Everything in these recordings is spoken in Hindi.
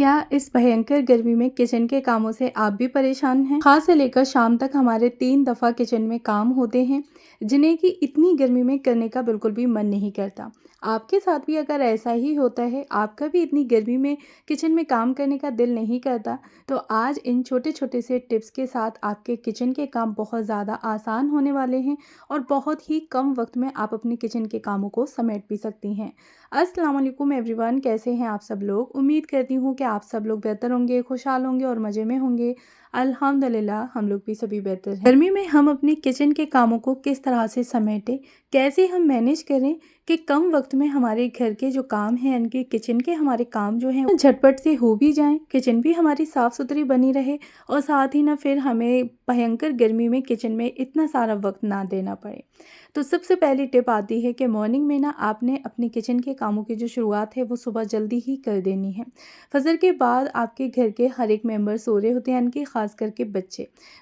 क्या इस भयंकर गर्मी में किचन के कामों से आप भी परेशान हैं? खास से लेकर शाम तक हमारे 3 दफ़ा किचन में काम होते हैं, जिन्हें कि इतनी गर्मी में करने का बिल्कुल भी मन नहीं करता। आपके साथ भी अगर ऐसा ही होता है, आपका भी इतनी गर्मी में किचन में काम करने का दिल नहीं करता, तो आज इन छोटे-छोटे से टिप्स के साथ आपके किचन के काम बहुत ज़्यादा आसान होने वाले हैं और बहुत ही कम वक़्त में आप अपने किचन के कामों को समेट भी सकती हैं। अस्सलाम वालेकुम एवरीवन, कैसे हैं आप सब लोग? उम्मीद करती हूँ कि आप सब लोग बेहतर होंगे, खुशहाल होंगे और मज़े में होंगे। अल्हम्दुलिल्लाह हम लोग भी सभी बेहतर हैं। गर्मी में हम अपने किचन के कामों को किस तरह से समेटें, कैसे हम मैनेज करें कि कम वक्त में हमारे घर के जो काम हैं यानी कि किचन के हमारे काम जो हैं झटपट से हो भी जाएं, किचन भी हमारी साफ़ सुथरी बनी रहे और साथ ही ना फिर हमें भयंकर गर्मी में किचन में इतना सारा वक्त ना देना पड़े। तो सबसे पहली टिप आती है कि मॉर्निंग में ना आपने अपने किचन के कामों की जो शुरुआत है वो सुबह जल्दी ही कर देनी है। फजर के बाद आपके घर के हर एक मेंबर सो रहे होते हैं यानी कि ख़ास करके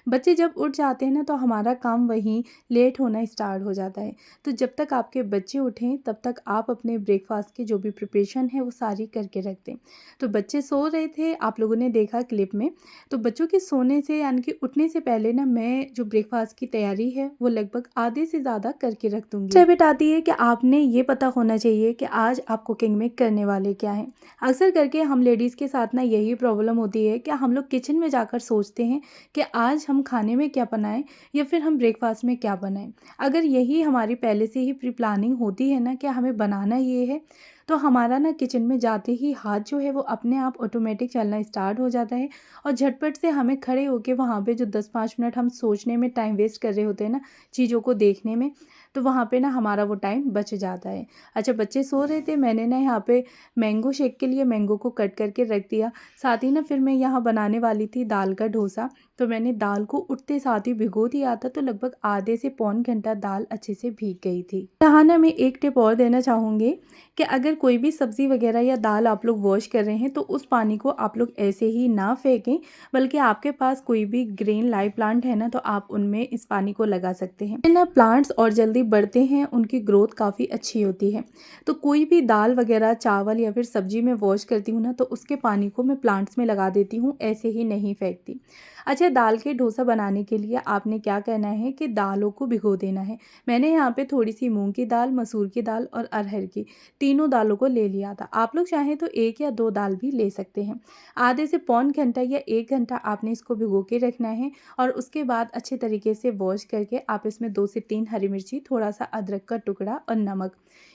बच्चे जब उठ जाते हैं ना तो हमारा काम वहीं लेट होना स्टार्ट हो जाता है। तो जब तक आपके बच्चे उठें तब तक आप अपने ब्रेकफास्ट की जो भी प्रिपरेशन है वो सारी करके रख दें। तो बच्चे सो रहे थे, आप लोगों ने देखा क्लिप में। तो बच्चों के सोने से यानी कि उठने से पहले ना मैं जो ब्रेकफास्ट की तैयारी है वो लगभग आधे से ज़्यादा करके रख दूँगी। हैबिट आती है कि आपने ये पता होना चाहिए कि आज आप कुकिंग में करने वाले क्या हैं। अक्सर करके हम लेडीज़ के साथ ना यही प्रॉब्लम होती है कि हम लोग किचन में जाकर सोचते हैं कि आज हम खाने में क्या बनाएं या फिर हम ब्रेकफास्ट में क्या बनाएं। अगर यही हमारी पहले से ही प्री प्लानिंग होती है ना कि हमें बनाना ये है, तो हमारा ना किचन में जाते ही हाथ जो है वो अपने आप ऑटोमेटिक चलना स्टार्ट हो जाता है और झटपट से हमें खड़े होके वहाँ पे जो 10-5 मिनट हम सोचने में टाइम वेस्ट कर रहे होते हैं ना, चीज़ों को देखने में, तो वहाँ पे ना हमारा वो टाइम बच जाता है। अच्छा, बच्चे सो रहे थे, मैंने ना यहाँ पे मैंगो शेक के लिए मैंगो को कट करके रख दिया। साथ ही ना फिर मैं यहाँ बनाने वाली थी दाल का डोसा, तो मैंने दाल को उठते साथ ही भिगो दिया था, तो लगभग आधे से पौन घंटा दाल अच्छे से भीग गई थी। यहाँ ना मैं एक टिप और देना चाहूँगी कि अगर कोई भी सब्ज़ी वगैरह या दाल आप लोग वॉश कर रहे हैं तो उस पानी को आप लोग ऐसे ही ना फेंकें, बल्कि आपके पास कोई भी ग्रीन लाइव प्लांट है ना तो आप उनमें इस पानी को लगा सकते हैं। ना प्लांट्स और जल्दी बढ़ते हैं, उनकी ग्रोथ काफ़ी अच्छी होती है। तो कोई भी दाल वगैरह चावल या फिर सब्जी में वॉश करती हूँ ना तो उसके पानी को मैं प्लांट्स में लगा देती हूँ, ऐसे ही नहीं फेंकती। अच्छा, दाल के डोसा बनाने के लिए आपने क्या करना है कि दालों को भिगो देना है। मैंने यहाँ पे थोड़ी सी मूंग की दाल, मसूर की दाल और अरहर की तीनों दालों को ले लिया था। आप लोग चाहें तो 1 या 2 दाल भी ले सकते हैं। आधे से पौन घंटा या 1 घंटा आपने इसको भिगो के रखना है और उसके बाद अच्छे तरीके से वॉश करके आप इसमें 2 से 3 हरी मिर्ची, थोड़ा सा अदरक का टुकड़ा और नमक,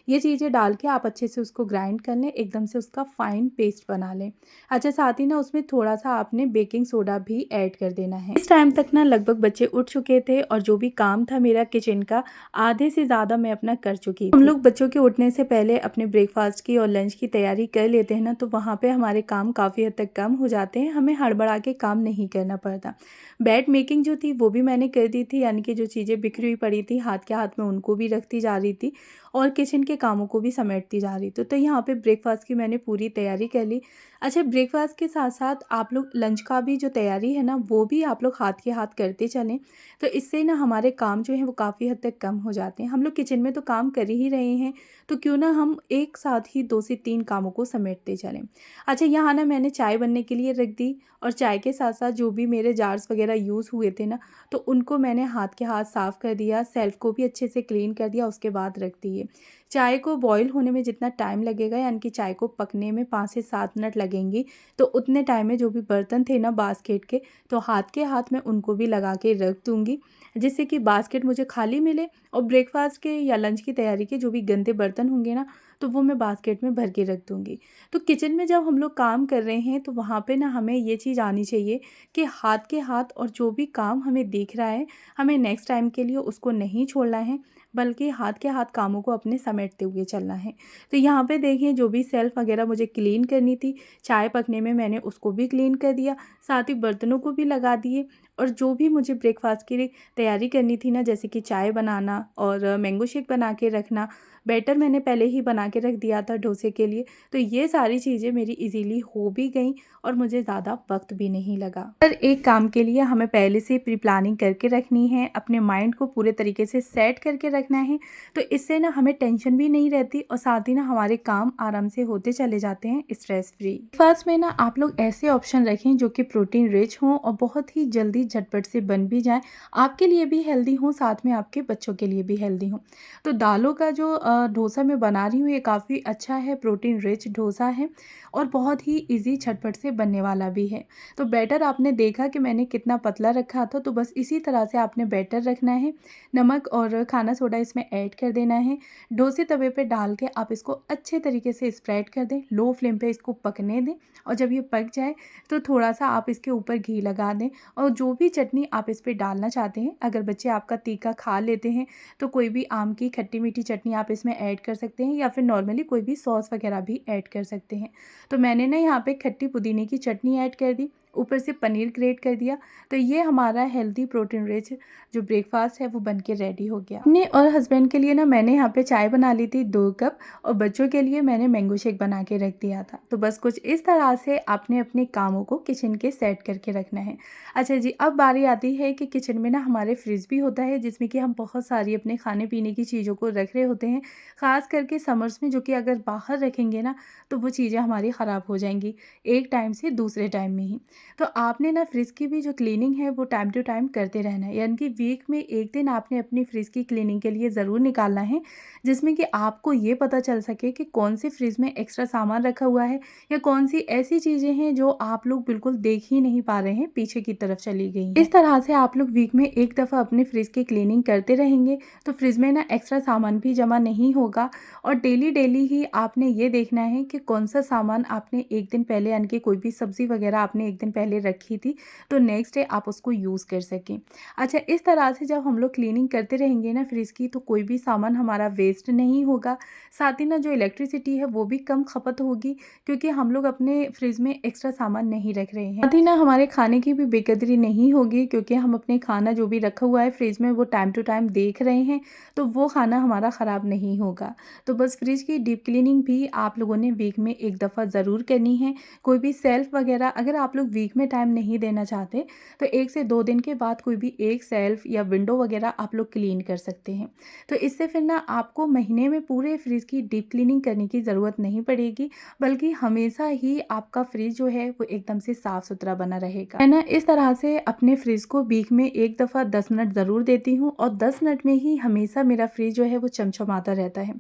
ये चीज़ें डाल के आप अच्छे से उसको ग्राइंड कर लें, एकदम से उसका फाइन पेस्ट बना लें। अच्छा, साथ ही ना उसमें थोड़ा सा आपने बेकिंग सोडा भी ऐड कर देना है। इस टाइम तक ना लगभग बच्चे उठ चुके थे और जो भी काम था मेरा किचन का आधे से ज़्यादा मैं अपना कर चुकी थी। हम लोग बच्चों के उठने से पहले अपने ब्रेकफास्ट की और लंच की तैयारी कर लेते हैं ना तो वहाँ पे हमारे काम काफ़ी हद तक कम हो जाते हैं, हमें हड़बड़ा के काम नहीं करना पड़ता। बेड मेकिंग जो थी वो भी मैंने कर दी थी, यानी कि जो चीज़ें बिखरी हुई पड़ी थी हाथ के हाथ में उनको भी रखती जा रही थी और किचन के कामों को भी समेटती जा रही थी। तो यहाँ पे ब्रेकफास्ट की मैंने पूरी तैयारी कर ली। अच्छा, ब्रेकफास्ट के साथ साथ आप लोग लंच का भी जो तैयारी है ना वो भी आप लोग हाथ के हाथ करते चलें, तो इससे ना हमारे काम जो हैं वो काफ़ी हद तक कम हो जाते हैं। हम लोग किचन में तो काम कर ही रहे हैं, तो क्यों ना हम एक साथ ही 2 से 3 कामों को समेटते चलें। अच्छा, यहाँ ना मैंने चाय बनने के लिए रख दी और चाय के साथ साथ जो भी मेरे जार्स वगैरह यूज़ हुए थे ना तो उनको मैंने हाथ के हाथ साफ़ कर दिया, सेल्फ को भी अच्छे से क्लीन कर दिया, उसके बाद रख दिए। चाय को बॉईल होने में जितना टाइम लगेगा यानी कि चाय को पकने में 5 से 7 मिनट लगेंगी, तो उतने टाइम में जो भी बर्तन थे ना बास्केट के, तो हाथ के हाथ मैं उनको भी लगा के रख दूँगी, जिससे कि बास्केट मुझे खाली मिले और ब्रेकफास्ट के या लंच की तैयारी के जो भी गंदे बर्तन होंगे ना तो वो मैं बास्केट में भर के रख दूँगी। तो किचन में जब हम लोग काम कर रहे हैं तो वहाँ पे ना हमें ये चीज़ आनी चाहिए कि हाथ के हाथ और जो भी काम हमें दिख रहा है, हमें नेक्स्ट टाइम के लिए उसको नहीं छोड़ना है, बल्कि हाथ के हाथ कामों को अपने समेटते हुए चलना है। तो यहाँ पे देखिए जो भी सेल्फ वगैरह मुझे क्लीन करनी थी, चाय पकने में मैंने उसको भी क्लीन कर दिया, साथ ही बर्तनों को भी लगा दिए और जो भी मुझे ब्रेकफास्ट की तैयारी करनी थी ना, जैसे कि चाय बनाना और मैंगो शेक बना के रखना, बैटर मैंने पहले ही बना के रख दिया था डोसे के लिए, तो ये सारी चीज़ें मेरी इजीली हो भी गई और मुझे ज़्यादा वक्त भी नहीं लगा। पर एक काम के लिए हमें पहले से प्री प्लानिंग करके रखनी है, अपने माइंड को पूरे तरीके से सेट करके रखना है, तो इससे ना हमें टेंशन भी नहीं रहती और साथ ही ना हमारे काम आराम से होते चले जाते हैं स्ट्रेस फ्री। फर्स्ट में ना आप लोग ऐसे ऑप्शन रखें जो कि प्रोटीन रिच हों और बहुत ही जल्दी झटपट से बन भी जाएं, आपके लिए भी हेल्दी हों, साथ में आपके बच्चों के लिए भी हेल्दी हों। तो दालों का जो डोसा मैं बना रही हूँ ये काफ़ी अच्छा है, प्रोटीन रिच डोसा है और बहुत ही इजी झटपट से बनने वाला भी है। तो बैटर आपने देखा कि मैंने कितना पतला रखा था, तो बस इसी तरह से आपने बैटर रखना है। नमक और खाना सोडा इसमें ऐड कर देना है। डोसे तवे पे डाल के आप इसको अच्छे तरीके से स्प्रेड कर दें, लो फ्लेम पे इसको पकने दें और जब ये पक जाए तो थोड़ा सा आप इसके ऊपर घी लगा दें और जो भी चटनी आप इस पे डालना चाहते हैं, अगर बच्चे आपका तीखा खा लेते हैं तो कोई भी आम की खट्टी मीठी चटनी आप इसमें ऐड कर सकते हैं या फिर नॉर्मली कोई भी सॉस वगैरह भी ऐड कर सकते हैं। तो मैंने ना यहाँ पे खट्टी पुदीने की चटनी ऐड कर दी, ऊपर से पनीर ग्रेट कर दिया। तो ये हमारा हेल्दी प्रोटीन रिच जो ब्रेकफास्ट है वो बन के रेडी हो गया। अपने और हस्बैंड के लिए ना मैंने यहाँ पे चाय बना ली थी 2 कप और बच्चों के लिए मैंने मैंगो शेक बना के रख दिया था। तो बस कुछ इस तरह से आपने अपने कामों को किचन के सेट करके रखना है। अच्छा जी, अब बारी आती है कि किचन में ना हमारे फ्रिज भी होता है जिसमें कि हम बहुत सारी अपने खाने पीने की चीज़ों को रख रहे होते हैं, ख़ास करके समर्स में, जो कि अगर बाहर रखेंगे ना तो वो चीज़ें हमारी ख़राब हो जाएंगी एक टाइम से दूसरे टाइम में ही। तो आपने ना फ्रिज की भी जो क्लीनिंग है वो टाइम टू टाइम करते रहना है, यानी कि वीक में एक दिन आपने अपनी फ्रिज की क्लीनिंग के लिए ज़रूर निकालना है, जिसमें कि आपको ये पता चल सके कि कौन सी फ्रिज में एक्स्ट्रा सामान रखा हुआ है या कौन सी ऐसी चीज़ें हैं जो आप लोग बिल्कुल देख ही नहीं पा रहे हैं, पीछे की तरफ चली गई हैं। इस तरह से आप लोग वीक में एक दफ़ा अपने फ्रिज की क्लीनिंग करते रहेंगे तो फ्रिज में ना एक्स्ट्रा सामान भी जमा नहीं होगा और डेली डेली ही आपने ये देखना है कि कौन सा सामान आपने एक दिन पहले, यानी कि कोई भी सब्ज़ी वगैरह आपने एक दिन पहले रखी थी तो नेक्स्ट डे आप उसको यूज़ कर सकें। अच्छा, इस तरह से जब हम लोग क्लीनिंग करते रहेंगे ना फ्रिज की तो कोई भी सामान हमारा वेस्ट नहीं होगा, साथ ही ना जो इलेक्ट्रिसिटी है वो भी कम खपत होगी क्योंकि हम लोग अपने फ्रिज में एक्स्ट्रा सामान नहीं रख रहे हैं। साथ ही ना हमारे खाने की भी बेकदरी नहीं होगी क्योंकि हम अपने खाना जो भी रखा हुआ है फ्रिज में वो टाइम टू टाइम देख रहे हैं, तो वो खाना हमारा ख़राब नहीं होगा। तो बस फ्रिज की डीप क्लीनिंग भी आप लोगों ने वीक में एक दफ़ा ज़रूर करनी है। कोई भी सेल्फ वगैरह अगर आप लोग वीक में टाइम नहीं देना चाहते तो 1 से 2 दिन के बाद कोई भी एक सेल्फ या विंडो वगैरह आप लोग क्लीन कर सकते हैं। तो इससे फिर ना आपको महीने में पूरे फ्रिज की डीप क्लीनिंग करने की ज़रूरत नहीं पड़ेगी, बल्कि हमेशा ही आपका फ्रिज जो है वो एकदम से साफ़ सुथरा बना रहेगा। मैं ना इस तरह से अपने फ्रिज को वीक में एक दफ़ा 10 मिनट ज़रूर देती हूँ और 10 मिनट में ही हमेशा मेरा फ्रिज जो है वो चमचमाता रहता है।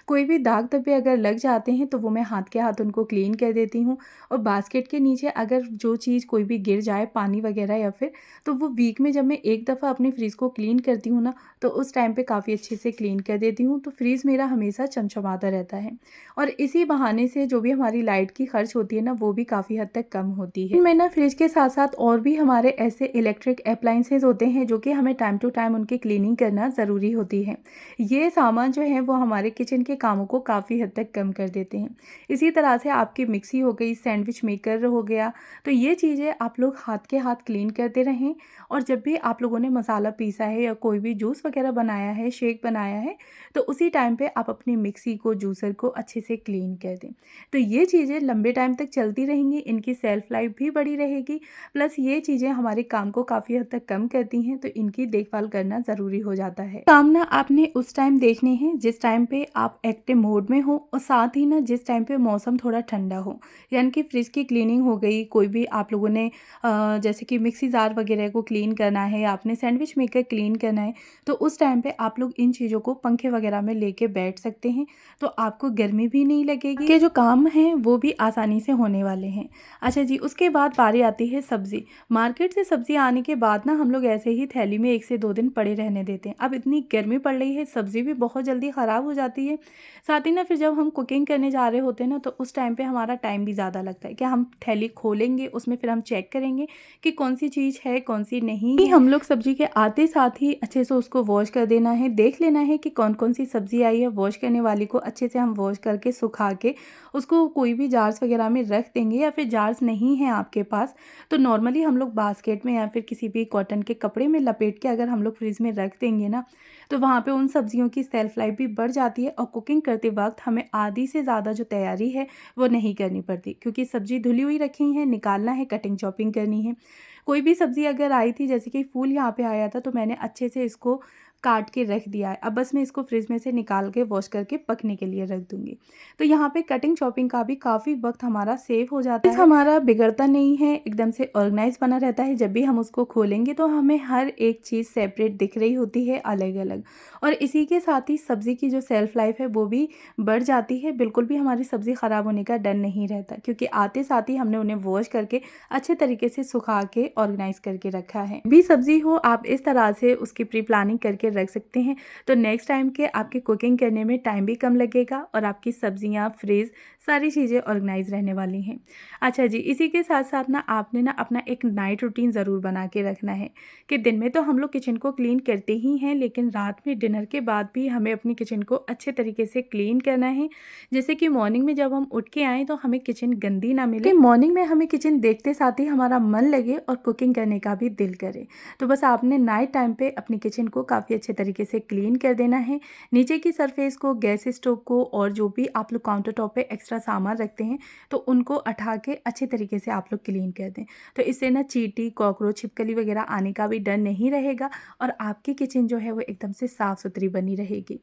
कोई भी दाग धब्बे अगर लग जाते हैं तो वो मैं हाथ के हाथ उनको क्लीन कर देती हूँ और बास्केट के नीचे अगर जो चीज़ कोई भी गिर जाए, पानी वगैरह या फिर, तो वो वीक में जब मैं एक दफ़ा अपने फ्रिज को क्लीन करती हूँ ना तो उस टाइम पे काफ़ी अच्छे से क्लीन कर देती हूँ, तो फ्रिज मेरा हमेशा चमचमाता रहता है और इसी बहाने से जो भी हमारी लाइट की खर्च होती है ना वो भी काफ़ी हद तक कम होती है। मैं ना फ्रिज के साथ साथ और भी हमारे ऐसे इलेक्ट्रिक अप्लाइंसेज होते हैं जो कि हमें टाइम टू टाइम उनकी क्लीनिंग करना ज़रूरी होती है। ये सामान जो है वो हमारे किचन के कामों को काफ़ी हद तक कम कर देते हैं। इसी तरह से आपकी मिक्सी हो गई, सैंडविच मेकर हो गया, तो ये चीज़ें आप लोग हाथ के हाथ क्लीन करते रहें और जब भी आप लोगों ने मसाला पीसा है या कोई भी जूस वगैरह बनाया है, शेक बनाया है, तो उसी टाइम पे आप अपनी मिक्सी को, जूसर को अच्छे से क्लीन कर दें। तो ये चीज़ें लंबे टाइम तक चलती रहेंगी, इनकी सेल्फ लाइफ भी बड़ी रहेगी, प्लस ये चीज़ें हमारे काम को काफ़ी हद तक कम करती हैं, तो इनकी देखभाल करना ज़रूरी हो जाता है। काम ना आपने उस टाइम देखने हैं जिस टाइम पे आप एक्टिव मोड में हो और साथ ही ना जिस टाइम पे मौसम थोड़ा ठंडा हो, यानी कि फ्रिज की क्लीनिंग हो गई, कोई भी आप लोगों ने जैसे कि मिक्सी जार वगैरह को क्लीन करना है, आपने सैंडविच मेकर क्लीन करना है, तो उस टाइम पे आप लोग इन चीज़ों को पंखे वगैरह में लेके बैठ सकते हैं, तो आपको गर्मी भी नहीं लगेगी, कि जो काम हैं वो भी आसानी से होने वाले हैं। अच्छा जी, उसके बाद बारी आती है सब्ज़ी। मार्केट से सब्ज़ी आने के बाद ना हम लोग ऐसे ही थैली में 1 से 2 दिन पड़े रहने देते हैं। अब इतनी गर्मी पड़ रही है, सब्ज़ी भी बहुत जल्दी ख़राब हो जाती है, साथ ही ना फिर जब हम कुकिंग करने जा रहे होते हैं ना तो उस टाइम पे हमारा टाइम भी ज़्यादा लगता है कि हम थैली खोलेंगे, उसमें फिर हम चेक करेंगे कि कौन सी चीज़ है कौन सी नहीं है। हम लोग सब्जी के आते साथ ही अच्छे से उसको वॉश कर देना है, देख लेना है कि कौन कौन सी सब्जी आई है। वॉश करने वाली को अच्छे से हम वॉश करके सुखा के उसको कोई भी जार्स वगैरह में रख देंगे, या फिर जार्स नहीं है आपके पास तो नॉर्मली हम लोग बास्केट में या फिर किसी भी कॉटन के कपड़े में लपेट के अगर हम लोग फ्रिज में रख देंगे ना, तो वहाँ पे उन सब्जियों की सेल्फ लाइफ भी बढ़ जाती है और कुकिंग करते वक्त हमें आधी से ज़्यादा जो तैयारी है वो नहीं करनी पड़ती, क्योंकि सब्जी धुली हुई रखी है, निकालना है, कटिंग चॉपिंग करनी है। कोई भी सब्ज़ी अगर आई थी, जैसे कि फूल यहाँ पे आया था, तो मैंने अच्छे से इसको काट के रख दिया है। अब बस मैं इसको फ्रिज में से निकाल के वॉश करके पकने के लिए रख दूँगी। तो यहाँ पे कटिंग चॉपिंग का भी काफ़ी वक्त हमारा सेव हो जाता है। हमारा बिगड़ता नहीं है, एकदम से ऑर्गेनाइज बना रहता है। जब भी हम उसको खोलेंगे तो हमें हर एक चीज़ सेपरेट दिख रही होती है, अलग अलग। और इसी के साथ ही सब्ज़ी की जो सेल्फ लाइफ है वो भी बढ़ जाती है। बिल्कुल भी हमारी सब्ज़ी ख़राब होने का डर नहीं रहता, क्योंकि आते साथ ही हमने उन्हें वॉश करके अच्छे तरीके से सुखा के ऑर्गेनाइज करके रखा है। भी सब्ज़ी हो आप इस तरह से उसकी प्री प्लानिंग करके रख सकते हैं, तो नेक्स्ट टाइम के आपके कुकिंग करने में टाइम भी कम लगेगा और आपकी सब्जियां, फ्रिज, सारी चीज़ें ऑर्गेनाइज रहने वाली हैं। अच्छा जी, इसी के साथ साथ ना आपने ना अपना एक नाइट रूटीन ज़रूर बना के रखना है कि दिन में तो हम लोग किचन को क्लीन करते ही हैं, लेकिन रात में डिनर के बाद भी हमें अपनी किचन को अच्छे तरीके से क्लीन करना है। जैसे कि मॉर्निंग में जब हम उठ के आएँ तो हमें किचन गंदी ना मिले, मॉर्निंग में हमें किचन देखते साथ ही हमारा मन लगे और कुकिंग करने का भी दिल करे। तो बस आपने नाइट टाइम पे अपनी किचन को काफ़ी अच्छे तरीके से क्लीन कर देना है। नीचे की सरफेस को, गैस स्टोव को और जो भी आप लोग काउंटर टॉप पे एक्स्ट्रा सामान रखते हैं तो उनको उठा के अच्छे तरीके से आप लोग क्लीन कर दें। तो इससे ना चींटी, कॉकरोच, छिपकली वगैरह आने का भी डर नहीं रहेगा और आपकी किचन जो है वो एकदम से साफ़ सुथरी बनी रहेगी।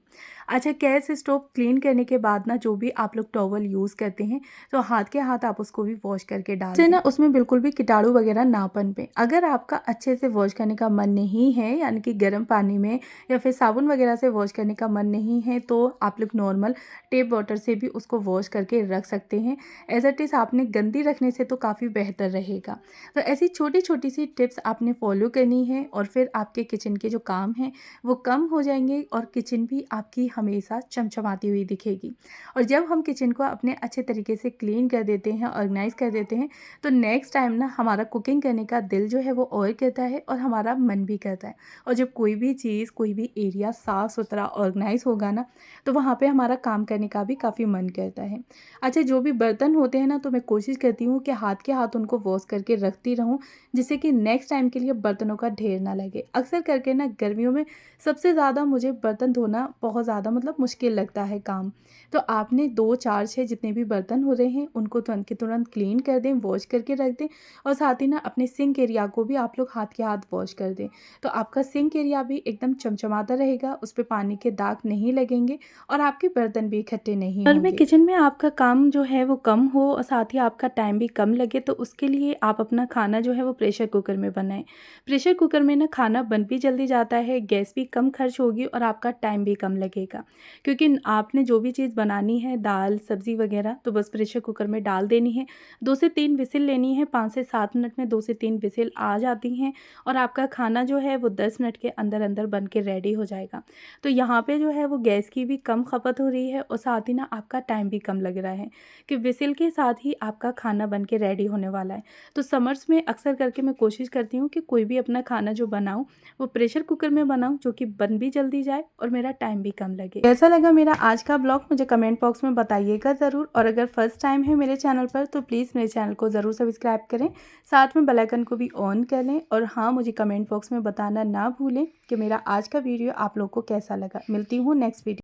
अच्छा, गैस स्टोव क्लीन करने के बाद ना जो भी आप लोग टॉवल यूज़ करते हैं तो हाथ के हाथ आप उसको भी वॉश करके डाल दें, ना उसमें बिल्कुल भी कीटाणु वगैरह ना पनपे। अगर आपका अच्छे से वॉश करने का मन नहीं है, यानी कि गर्म पानी में या फिर साबुन वगैरह से वॉश करने का मन नहीं है, तो आप लोग नॉर्मल टेप वाटर से भी उसको वॉश करके रख सकते हैं। एज इट इज़ आपने गंदी रखने से तो काफ़ी बेहतर रहेगा। तो ऐसी छोटी छोटी सी टिप्स आपने फॉलो करनी है और फिर आपके किचन के जो काम हैं वो कम हो जाएंगे और किचन भी आपकी हमेशा चमचमाती हुई दिखेगी। और जब हम किचन को अपने अच्छे तरीके से क्लीन कर देते हैं, ऑर्गेनाइज कर देते हैं, तो नेक्स्ट टाइम ना हमारा कुकिंग करने का दिल जो है वो और करता है और हमारा मन भी करता है। और जब कोई भी चीज़, कोई भी एरिया साफ़ सुथरा ऑर्गेनाइज होगा ना, तो वहाँ पे हमारा काम करने का भी काफ़ी मन करता है। अच्छा, जो भी बर्तन होते हैं ना, तो मैं कोशिश करती हूँ कि हाथ के हाथ उनको वॉश करके रखती रहूँ, जिससे कि नेक्स्ट टाइम के लिए बर्तनों का ढेर ना लगे। अक्सर करके ना गर्मियों में सबसे ज़्यादा मुझे बर्तन धोना बहुत ज़्यादा मतलब मुश्किल लगता है काम। तो आपने 2, 4, 6 जितने भी बर्तन हो रहे हैं उनको तुरंत के तुरंत क्लीन कर दें, वॉश करके रख दें और साथ ही ना अपने सिंक एरिया को भी आप लोग हाथ के हाथ वॉश कर दें। तो आपका सिंक एरिया भी एकदम चमचमाता रहेगा, उस पे पानी के दाग नहीं लगेंगे और आपके बर्तन भी इकट्ठे नहीं होंगे। घर में, किचन में आपका काम जो है वो कम हो और साथ ही आपका टाइम भी कम लगे, तो उसके लिए आप अपना खाना जो है वो प्रेशर कुकर में बनाएं। प्रेशर कुकर में ना खाना बन भी जल्दी जाता है, गैस भी कम खर्च होगी और आपका टाइम भी कम लगेगा, क्योंकि आपने जो भी चीज़ बनानी है, दाल, सब्ज़ी वगैरह, तो बस प्रेशर कुकर में डाल देनी है। 2 से 3 विसिल लेनी है, 5 से 7 मिनट में 2 से 3 विसिल आ जाती हैं और आपका खाना जो है वो 10 मिनट के अंदर अंदर बन के रेडी हो जाएगा। तो यहाँ पे जो है वो गैस की भी कम खपत हो रही है और साथ ही ना आपका टाइम भी कम लग रहा है कि विसिल के साथ ही आपका खाना बन के रेडी होने वाला है। तो समर्स में अक्सर करके मैं कोशिश करती हूँ कि कोई भी अपना खाना जो बनाऊँ वो प्रेशर कुकर में बनाऊँ, जो कि बन भी जल्दी जाए और मेरा टाइम भी कम लगे। कैसा लगा मेरा आज का ब्लॉग मुझे कमेंट बॉक्स में बताइएगा ज़रूर, और अगर फर्स्ट टाइम है मेरे चैनल पर तो प्लीज़ मेरे चैनल को ज़रूर सब्सक्राइब करें, साथ में बेल आइकन को भी ऑन कर लें और हाँ, मुझे कमेंट बॉक्स में बताना ना भूलें कि मेरा आज का वीडियो आप लोग को कैसा लगा। मिलती हूँ नेक्स्ट वीडियो।